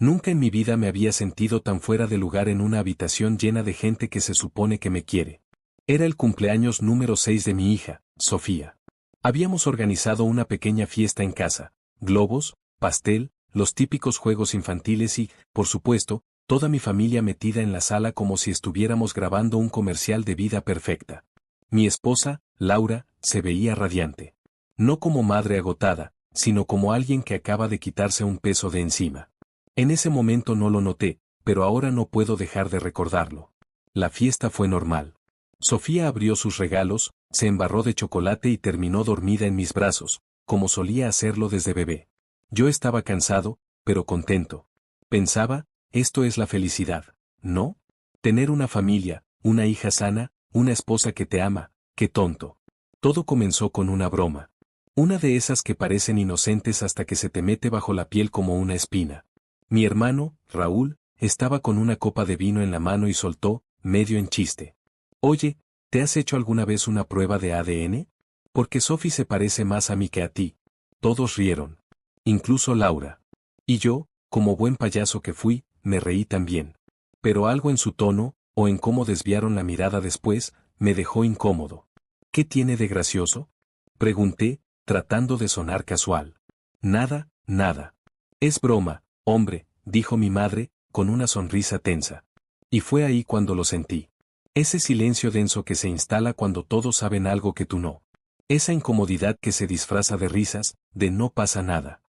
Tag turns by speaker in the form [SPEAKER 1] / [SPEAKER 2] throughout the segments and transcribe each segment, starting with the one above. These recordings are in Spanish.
[SPEAKER 1] Nunca en mi vida me había sentido tan fuera de lugar en una habitación llena de gente que se supone que me quiere. Era el cumpleaños número 6 de mi hija, Sofía. Habíamos organizado una pequeña fiesta en casa, globos, pastel, los típicos juegos infantiles y, por supuesto, toda mi familia metida en la sala como si estuviéramos grabando un comercial de vida perfecta. Mi esposa, Laura, se veía radiante. No como madre agotada, sino como alguien que acaba de quitarse un peso de encima. En ese momento no lo noté, pero ahora no puedo dejar de recordarlo. La fiesta fue normal. Sofía abrió sus regalos, se embarró de chocolate y terminó dormida en mis brazos, como solía hacerlo desde bebé. Yo estaba cansado, pero contento. Pensaba, esto es la felicidad, ¿no? Tener una familia, una hija sana, una esposa que te ama, qué tonto. Todo comenzó con una broma. Una de esas que parecen inocentes hasta que se te mete bajo la piel como una espina. Mi hermano, Raúl, estaba con una copa de vino en la mano y soltó, medio en chiste. Oye, ¿te has hecho alguna vez una prueba de ADN? Porque Sophie se parece más a mí que a ti. Todos rieron. Incluso Laura. Y yo, como buen payaso que fui, me reí también. Pero algo en su tono, o en cómo desviaron la mirada después, me dejó incómodo. ¿Qué tiene de gracioso? Pregunté, tratando de sonar casual. Nada, nada. Es broma, hombre, dijo mi madre, con una sonrisa tensa. Y fue ahí cuando lo sentí. Ese silencio denso que se instala cuando todos saben algo que tú no. Esa incomodidad que se disfraza de risas, de no pasa nada.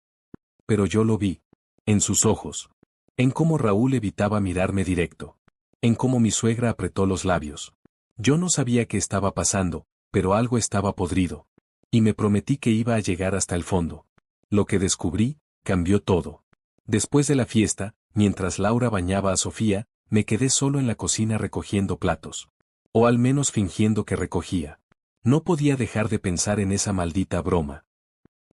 [SPEAKER 1] Pero yo lo vi. En sus ojos. En cómo Raúl evitaba mirarme directo. En cómo mi suegra apretó los labios. Yo no sabía qué estaba pasando, pero algo estaba podrido. Y me prometí que iba a llegar hasta el fondo. Lo que descubrí, cambió todo. Después de la fiesta, mientras Laura bañaba a Sofía, me quedé solo en la cocina recogiendo platos. O al menos fingiendo que recogía. No podía dejar de pensar en esa maldita broma.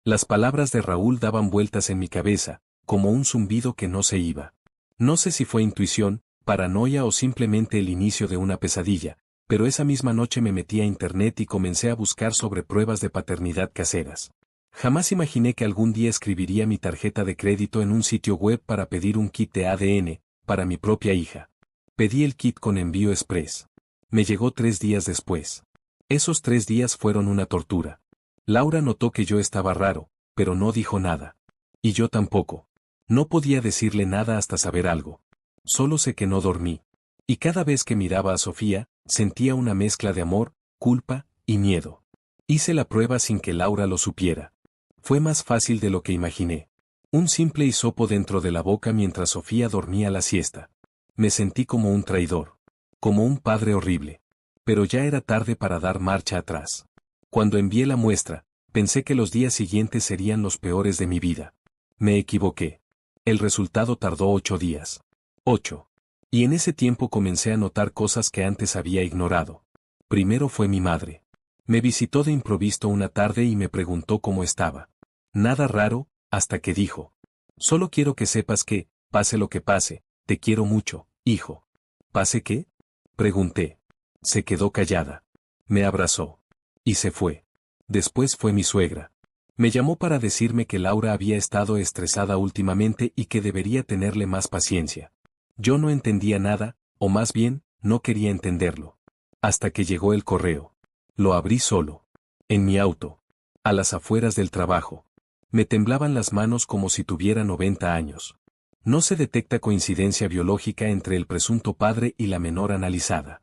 [SPEAKER 1] Las palabras de Raúl daban vueltas en mi cabeza, como un zumbido que no se iba. No sé si fue intuición, paranoia o simplemente el inicio de una pesadilla, pero esa misma noche me metí a internet y comencé a buscar sobre pruebas de paternidad caseras. Jamás imaginé que algún día escribiría mi tarjeta de crédito en un sitio web para pedir un kit de ADN, para mi propia hija. Pedí el kit con envío express. Me llegó 3 días después. Esos 3 días fueron una tortura. Laura notó que yo estaba raro, pero no dijo nada. Y yo tampoco. No podía decirle nada hasta saber algo. Solo sé que no dormí. Y cada vez que miraba a Sofía, sentía una mezcla de amor, culpa y miedo. Hice la prueba sin que Laura lo supiera. Fue más fácil de lo que imaginé. Un simple hisopo dentro de la boca mientras Sofía dormía la siesta. Me sentí como un traidor. Como un padre horrible. Pero ya era tarde para dar marcha atrás. Cuando envié la muestra, pensé que los días siguientes serían los peores de mi vida. Me equivoqué. El resultado tardó 8 días. 8. Y en ese tiempo comencé a notar cosas que antes había ignorado. Primero fue mi madre. Me visitó de improviso una tarde y me preguntó cómo estaba. Nada raro, hasta que dijo. Solo quiero que sepas que, pase lo que pase, te quiero mucho, hijo. ¿Pase qué? Pregunté. Se quedó callada. Me abrazó. Y se fue. Después fue mi suegra. Me llamó para decirme que Laura había estado estresada últimamente y que debería tenerle más paciencia. Yo no entendía nada, o más bien, no quería entenderlo. Hasta que llegó el correo. Lo abrí solo. En mi auto. A las afueras del trabajo. Me temblaban las manos como si tuviera 90 años. No se detecta coincidencia biológica entre el presunto padre y la menor analizada.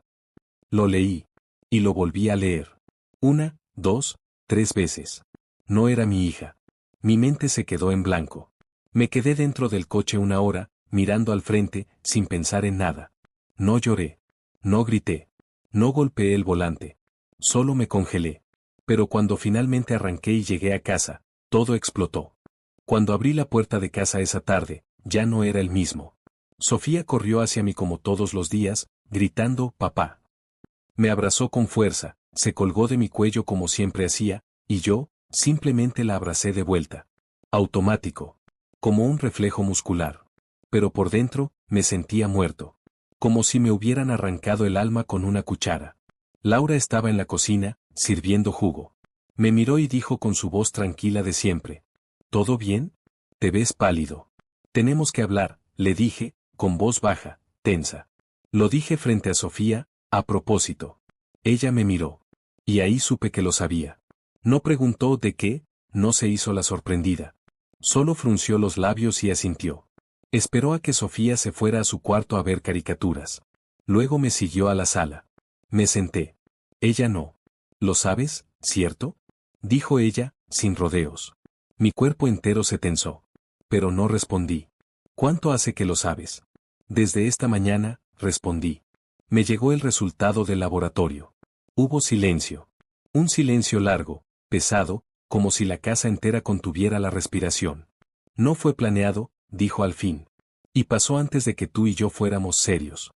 [SPEAKER 1] Lo leí. Y lo volví a leer. 1, 2, 3 veces. No era mi hija. Mi mente se quedó en blanco. Me quedé dentro del coche 1 hora, mirando al frente, sin pensar en nada. No lloré. No grité. No golpeé el volante. Solo me congelé. Pero cuando finalmente arranqué y llegué a casa, todo explotó. Cuando abrí la puerta de casa esa tarde, ya no era el mismo. Sofía corrió hacia mí como todos los días, gritando, «papá». Me abrazó con fuerza, se colgó de mi cuello como siempre hacía, y yo, simplemente la abracé de vuelta. Automático. Como un reflejo muscular. Pero por dentro, me sentía muerto. Como si me hubieran arrancado el alma con una cuchara. Laura estaba en la cocina, sirviendo jugo. Me miró y dijo con su voz tranquila de siempre. «¿Todo bien? Te ves pálido. Tenemos que hablar, le dije, con voz baja, tensa. Lo dije frente a Sofía, a propósito. Ella me miró. Y ahí supe que lo sabía. No preguntó de qué, no se hizo la sorprendida. Solo frunció los labios y asintió. Esperó a que Sofía se fuera a su cuarto a ver caricaturas. Luego me siguió a la sala. Me senté. Ella no. ¿Lo sabes, cierto? Dijo ella, sin rodeos. Mi cuerpo entero se tensó. Pero no respondí. ¿Cuánto hace que lo sabes? Desde esta mañana, respondí. Me llegó el resultado del laboratorio. Hubo silencio. Un silencio largo, pesado, como si la casa entera contuviera la respiración. No fue planeado, dijo al fin. Y pasó antes de que tú y yo fuéramos serios.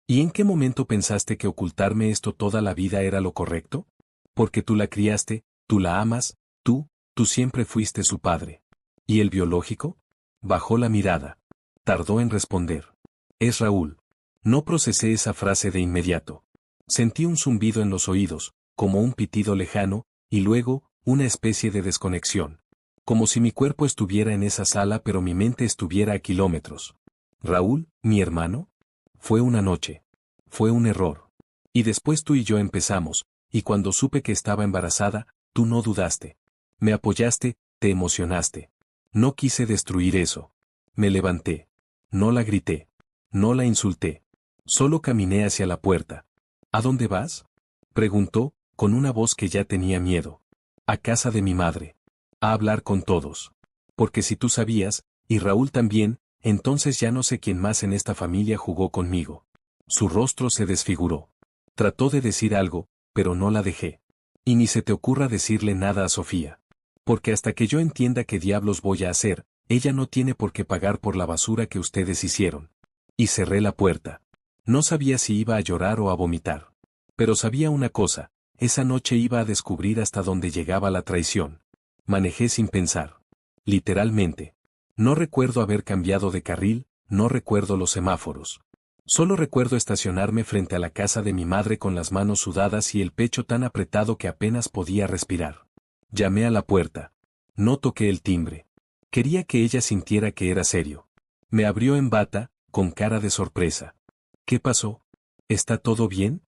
[SPEAKER 1] ¿Y en qué momento pensaste que ocultarme esto toda la vida era lo correcto? Porque tú la criaste, tú la amas, tú siempre fuiste su padre. ¿Y el biológico? Bajó la mirada. Tardó en responder. Es Raúl. No procesé esa frase de inmediato. Sentí un zumbido en los oídos, como un pitido lejano, y luego, una especie de desconexión. Como si mi cuerpo estuviera en esa sala pero mi mente estuviera a kilómetros. ¿Raúl, mi hermano? Fue una noche. Fue un error. Y después tú y yo empezamos, y cuando supe que estaba embarazada, tú no dudaste. Me apoyaste, te emocionaste. No quise destruir eso. Me levanté. No la grité. No la insulté. Solo caminé hacia la puerta. ¿A dónde vas? Preguntó, con una voz que ya tenía miedo. A casa de mi madre. A hablar con todos. Porque si tú sabías, y Raúl también, entonces ya no sé quién más en esta familia jugó conmigo. Su rostro se desfiguró. Trató de decir algo, pero no la dejé. Y ni se te ocurra decirle nada a Sofía. Porque hasta que yo entienda qué diablos voy a hacer, ella no tiene por qué pagar por la basura que ustedes hicieron. Y cerré la puerta. No sabía si iba a llorar o a vomitar. Pero sabía una cosa, esa noche iba a descubrir hasta dónde llegaba la traición. Manejé sin pensar. Literalmente. No recuerdo haber cambiado de carril, no recuerdo los semáforos. Solo recuerdo estacionarme frente a la casa de mi madre con las manos sudadas y el pecho tan apretado que apenas podía respirar. Llamé a la puerta. No toqué el timbre. Quería que ella sintiera que era serio. Me abrió en bata, con cara de sorpresa. ¿Qué pasó? ¿Está todo bien?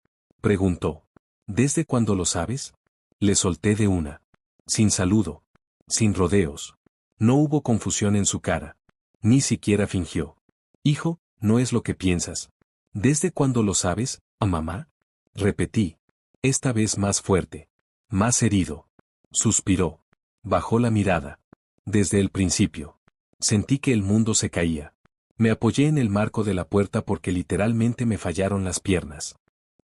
[SPEAKER 1] Preguntó. ¿Desde cuándo lo sabes? Le solté de una. Sin saludo. Sin rodeos. No hubo confusión en su cara. Ni siquiera fingió. Hijo, no es lo que piensas. ¿Desde cuándo lo sabes, mamá? Repetí. Esta vez más fuerte. Más herido. Suspiró. Bajó la mirada. Desde el principio. Sentí que el mundo se caía. Me apoyé en el marco de la puerta porque literalmente me fallaron las piernas.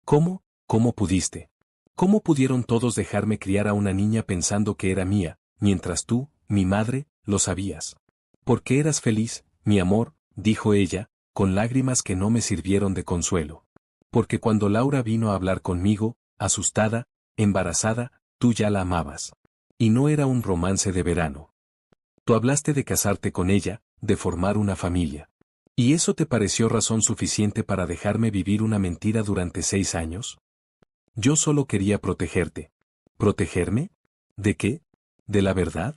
[SPEAKER 1] ¿Cómo? ¿Cómo pudiste? ¿Cómo pudieron todos dejarme criar a una niña pensando que era mía, mientras tú, mi madre, lo sabías? ¿Por qué eras feliz, mi amor?, dijo ella, con lágrimas que no me sirvieron de consuelo. Porque cuando Laura vino a hablar conmigo, asustada, embarazada, tú ya la amabas. Y no era un romance de verano. Tú hablaste de casarte con ella, de formar una familia. ¿Y eso te pareció razón suficiente para dejarme vivir una mentira durante 6 años? Yo solo quería protegerte. ¿Protegerme? ¿De qué? ¿De la verdad?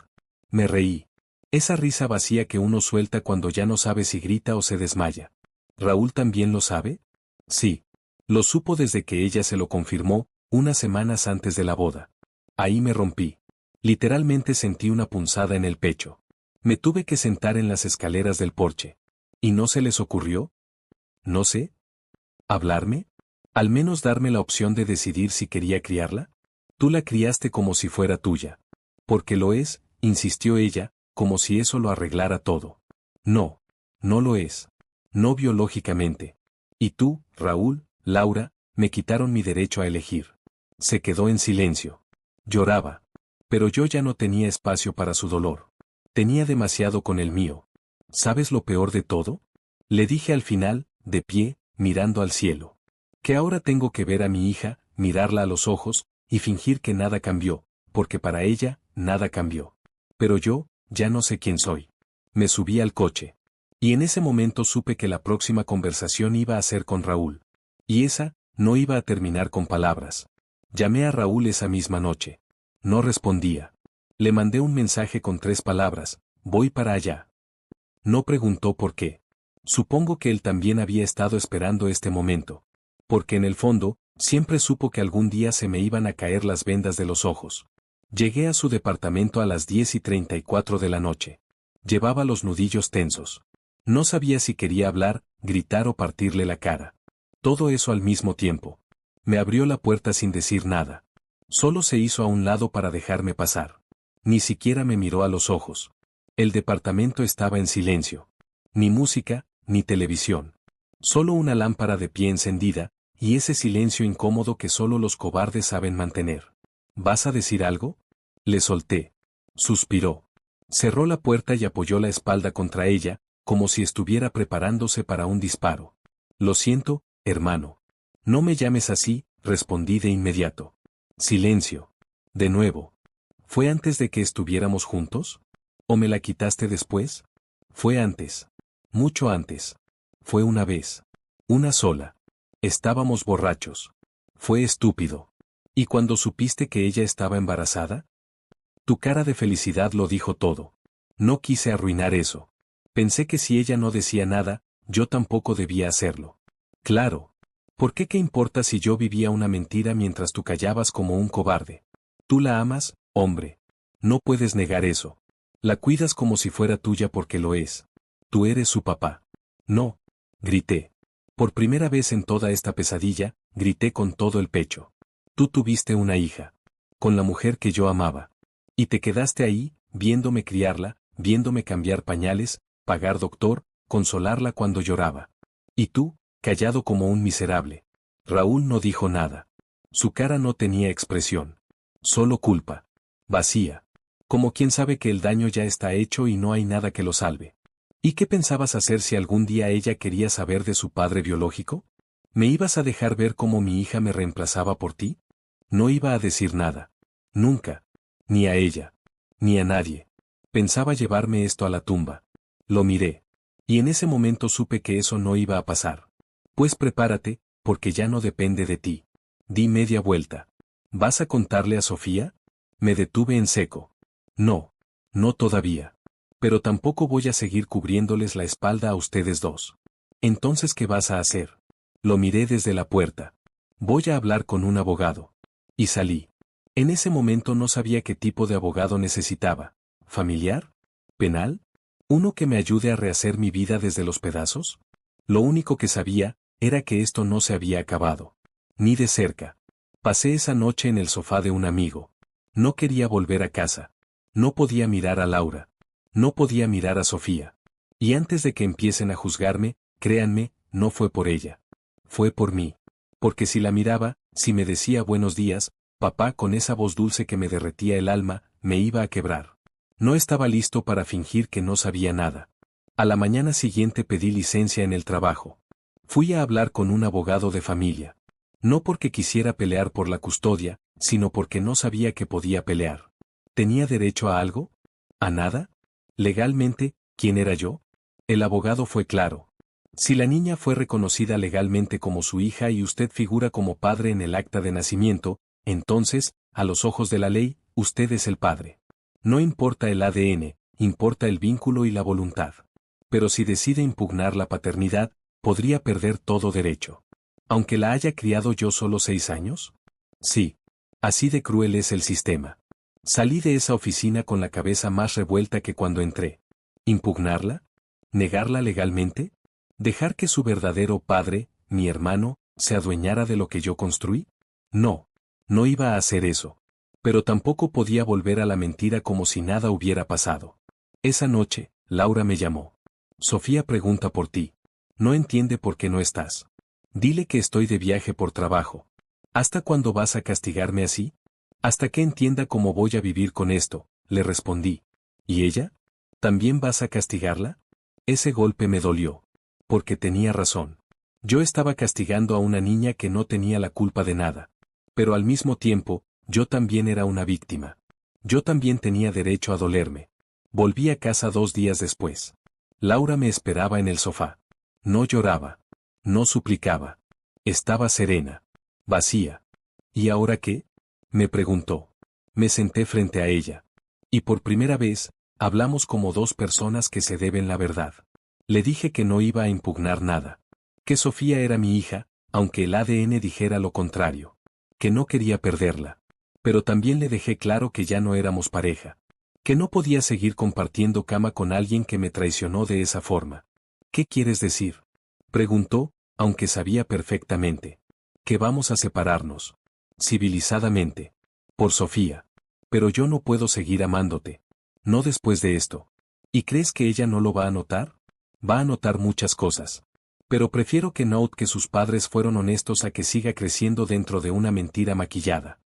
[SPEAKER 1] Me reí. Esa risa vacía que uno suelta cuando ya no sabe si grita o se desmaya. ¿Raúl también lo sabe? Sí. Lo supo desde que ella se lo confirmó, unas semanas antes de la boda. Ahí me rompí. Literalmente sentí una punzada en el pecho. Me tuve que sentar en las escaleras del porche. ¿Y no se les ocurrió? No sé. ¿Hablarme? ¿Al menos darme la opción de decidir si quería criarla? Tú la criaste como si fuera tuya. Porque lo es, insistió ella, como si eso lo arreglara todo. No. No lo es. No biológicamente. Y tú, Raúl, Laura, me quitaron mi derecho a elegir. Se quedó en silencio. Lloraba. Pero yo ya no tenía espacio para su dolor. Tenía demasiado con el mío. ¿Sabes lo peor de todo? Le dije al final, de pie, mirando al cielo. Que ahora tengo que ver a mi hija, mirarla a los ojos, y fingir que nada cambió, porque para ella, nada cambió. Pero yo, ya no sé quién soy. Me subí al coche. Y en ese momento supe que la próxima conversación iba a ser con Raúl. Y esa, no iba a terminar con palabras. Llamé a Raúl esa misma noche. No respondía. Le mandé un mensaje con 3 palabras, voy para allá. No preguntó por qué. Supongo que él también había estado esperando este momento. Porque en el fondo, siempre supo que algún día se me iban a caer las vendas de los ojos. Llegué a su departamento a las 10:34 de la noche. Llevaba los nudillos tensos. No sabía si quería hablar, gritar o partirle la cara. Todo eso al mismo tiempo. Me abrió la puerta sin decir nada. Solo se hizo a un lado para dejarme pasar. Ni siquiera me miró a los ojos. El departamento estaba en silencio. Ni música, ni televisión. Solo una lámpara de pie encendida, y ese silencio incómodo que solo los cobardes saben mantener. ¿Vas a decir algo? Le solté. Suspiró. Cerró la puerta y apoyó la espalda contra ella, como si estuviera preparándose para un disparo. Lo siento, hermano. No me llames así, respondí de inmediato. Silencio. De nuevo. ¿Fue antes de que estuviéramos juntos? ¿O me la quitaste después? Fue antes. Mucho antes. Fue una vez. Una sola. Estábamos borrachos. Fue estúpido. ¿Y cuando supiste que ella estaba embarazada? Tu cara de felicidad lo dijo todo. No quise arruinar eso. Pensé que si ella no decía nada, yo tampoco debía hacerlo. Claro. ¿Por qué importa si yo vivía una mentira mientras tú callabas como un cobarde? Tú la amas, hombre. No puedes negar eso. La cuidas como si fuera tuya porque lo es. Tú eres su papá. No. Grité. Por primera vez en toda esta pesadilla, grité con todo el pecho. Tú tuviste una hija. Con la mujer que yo amaba. Y te quedaste ahí, viéndome criarla, viéndome cambiar pañales, pagar doctor, consolarla cuando lloraba. Y tú, callado como un miserable. Raúl no dijo nada. Su cara no tenía expresión. Solo culpa. Vacía. Como quien sabe que el daño ya está hecho y no hay nada que lo salve. ¿Y qué pensabas hacer si algún día ella quería saber de su padre biológico? ¿Me ibas a dejar ver cómo mi hija me reemplazaba por ti? No iba a decir nada. Nunca. Ni a ella. Ni a nadie. Pensaba llevarme esto a la tumba. Lo miré. Y en ese momento supe que eso no iba a pasar. Pues prepárate, porque ya no depende de ti. Di media vuelta. ¿Vas a contarle a Sofía? Me detuve en seco. No. No todavía. Pero tampoco voy a seguir cubriéndoles la espalda a ustedes dos. Entonces, ¿qué vas a hacer? Lo miré desde la puerta. Voy a hablar con un abogado. Y salí. En ese momento no sabía qué tipo de abogado necesitaba. ¿Familiar? ¿Penal? ¿Uno que me ayude a rehacer mi vida desde los pedazos? Lo único que sabía era que esto no se había acabado. Ni de cerca. Pasé esa noche en el sofá de un amigo. No quería volver a casa. No podía mirar a Laura. No podía mirar a Sofía. Y antes de que empiecen a juzgarme, créanme, no fue por ella. Fue por mí. Porque si la miraba, si me decía buenos días, papá con esa voz dulce que me derretía el alma, me iba a quebrar. No estaba listo para fingir que no sabía nada. A la mañana siguiente pedí licencia en el trabajo. Fui a hablar con un abogado de familia. No porque quisiera pelear por la custodia, sino porque no sabía que podía pelear. ¿Tenía derecho a algo? ¿A nada? Legalmente, ¿quién era yo? El abogado fue claro. Si la niña fue reconocida legalmente como su hija y usted figura como padre en el acta de nacimiento, entonces, a los ojos de la ley, usted es el padre. No importa el ADN, importa el vínculo y la voluntad. Pero si decide impugnar la paternidad, podría perder todo derecho. Aunque la haya criado yo solo 6 años. Sí. Así de cruel es el sistema. Salí de esa oficina con la cabeza más revuelta que cuando entré. ¿Impugnarla? ¿Negarla legalmente? ¿Dejar que su verdadero padre, mi hermano, se adueñara de lo que yo construí? No. No iba a hacer eso. Pero tampoco podía volver a la mentira como si nada hubiera pasado. Esa noche, Laura me llamó. Sofía pregunta por ti. No entiende por qué no estás. Dile que estoy de viaje por trabajo. ¿Hasta cuándo vas a castigarme así? Hasta que entienda cómo voy a vivir con esto, le respondí. ¿Y ella? ¿También vas a castigarla? Ese golpe me dolió. Porque tenía razón. Yo estaba castigando a una niña que no tenía la culpa de nada. Pero al mismo tiempo, yo también era una víctima. Yo también tenía derecho a dolerme. Volví a casa 2 días después. Laura me esperaba en el sofá. No lloraba. No suplicaba. Estaba serena. Vacía. ¿Y ahora qué? Me preguntó. Me senté frente a ella. Y por primera vez, hablamos como 2 personas que se deben la verdad. Le dije que no iba a impugnar nada. Que Sofía era mi hija, aunque el ADN dijera lo contrario. Que no quería perderla. Pero también le dejé claro que ya no éramos pareja. Que no podía seguir compartiendo cama con alguien que me traicionó de esa forma. ¿Qué quieres decir? Preguntó, aunque sabía perfectamente. Que vamos a separarnos. Civilizadamente. Por Sofía. Pero yo no puedo seguir amándote. No después de esto. ¿Y crees que ella no lo va a notar? Va a notar muchas cosas. Pero prefiero que note que sus padres fueron honestos a que siga creciendo dentro de una mentira maquillada.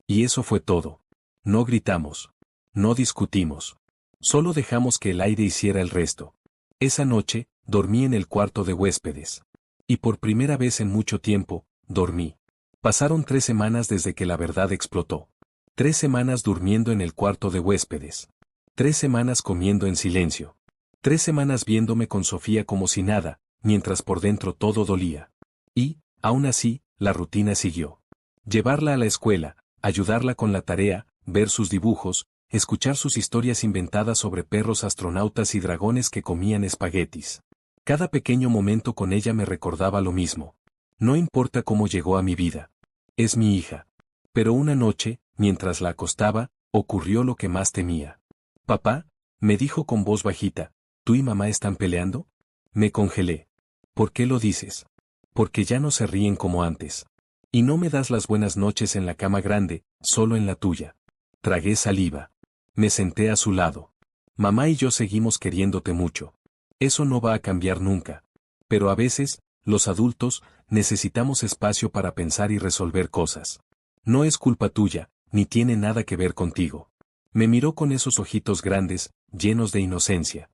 [SPEAKER 1] Y eso fue todo. No gritamos. No discutimos. Solo dejamos que el aire hiciera el resto. Esa noche, dormí en el cuarto de huéspedes. Y por primera vez en mucho tiempo, dormí. Pasaron 3 semanas desde que la verdad explotó. 3 semanas durmiendo en el cuarto de huéspedes. 3 semanas comiendo en silencio. 3 semanas viéndome con Sofía como si nada, mientras por dentro todo dolía. Y, aún así, la rutina siguió. Llevarla a la escuela, ayudarla con la tarea, ver sus dibujos, escuchar sus historias inventadas sobre perros astronautas y dragones que comían espaguetis. Cada pequeño momento con ella me recordaba lo mismo. No importa cómo llegó a mi vida. Es mi hija. Pero una noche, mientras la acostaba, ocurrió lo que más temía. Papá, me dijo con voz bajita, ¿tú y mamá están peleando? Me congelé. ¿Por qué lo dices? Porque ya no se ríen como antes. Y no me das las buenas noches en la cama grande, solo en la tuya. Tragué saliva. Me senté a su lado. Mamá y yo seguimos queriéndote mucho. Eso no va a cambiar nunca. Pero a veces, los adultos, necesitamos espacio para pensar y resolver cosas. No es culpa tuya, ni tiene nada que ver contigo. Me miró con esos ojitos grandes, llenos de inocencia.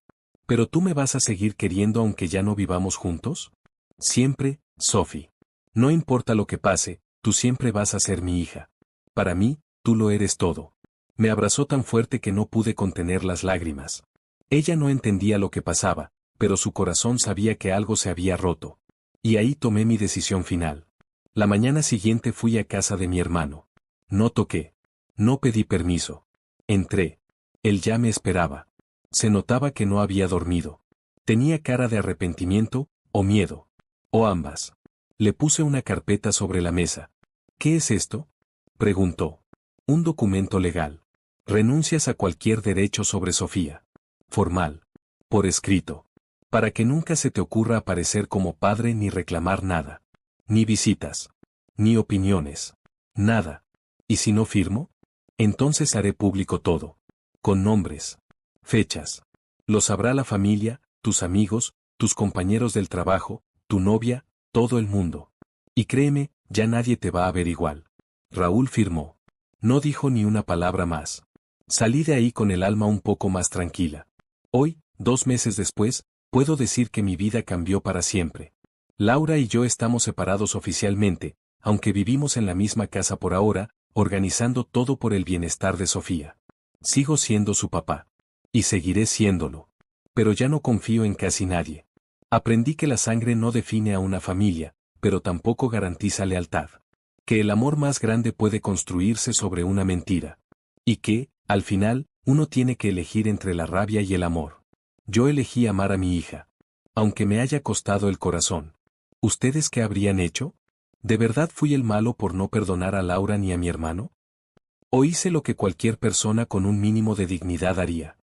[SPEAKER 1] ¿Pero tú me vas a seguir queriendo aunque ya no vivamos juntos? Siempre, Sophie. No importa lo que pase, tú siempre vas a ser mi hija. Para mí, tú lo eres todo. Me abrazó tan fuerte que no pude contener las lágrimas. Ella no entendía lo que pasaba, pero su corazón sabía que algo se había roto. Y ahí tomé mi decisión final. La mañana siguiente fui a casa de mi hermano. No toqué. No pedí permiso. Entré. Él ya me esperaba. Se notaba que no había dormido. Tenía cara de arrepentimiento, o miedo. O ambas. Le puse una carpeta sobre la mesa. ¿Qué es esto? Preguntó. Un documento legal. Renuncias a cualquier derecho sobre Sofía. Formal. Por escrito. Para que nunca se te ocurra aparecer como padre ni reclamar nada. Ni visitas. Ni opiniones. Nada. ¿Y si no firmo? Entonces haré público todo. Con nombres. Fechas. Lo sabrá la familia, tus amigos, tus compañeros del trabajo, tu novia, todo el mundo. Y créeme, ya nadie te va a ver igual. Raúl firmó. No dijo ni una palabra más. Salí de ahí con el alma un poco más tranquila. Hoy, 2 meses después, puedo decir que mi vida cambió para siempre. Laura y yo estamos separados oficialmente, aunque vivimos en la misma casa por ahora, organizando todo por el bienestar de Sofía. Sigo siendo su papá. Y seguiré siéndolo. Pero ya no confío en casi nadie. Aprendí que la sangre no define a una familia, pero tampoco garantiza lealtad. Que el amor más grande puede construirse sobre una mentira. Y que, al final, uno tiene que elegir entre la rabia y el amor. Yo elegí amar a mi hija. Aunque me haya costado el corazón. ¿Ustedes qué habrían hecho? ¿De verdad fui el malo por no perdonar a Laura ni a mi hermano? ¿O hice lo que cualquier persona con un mínimo de dignidad haría?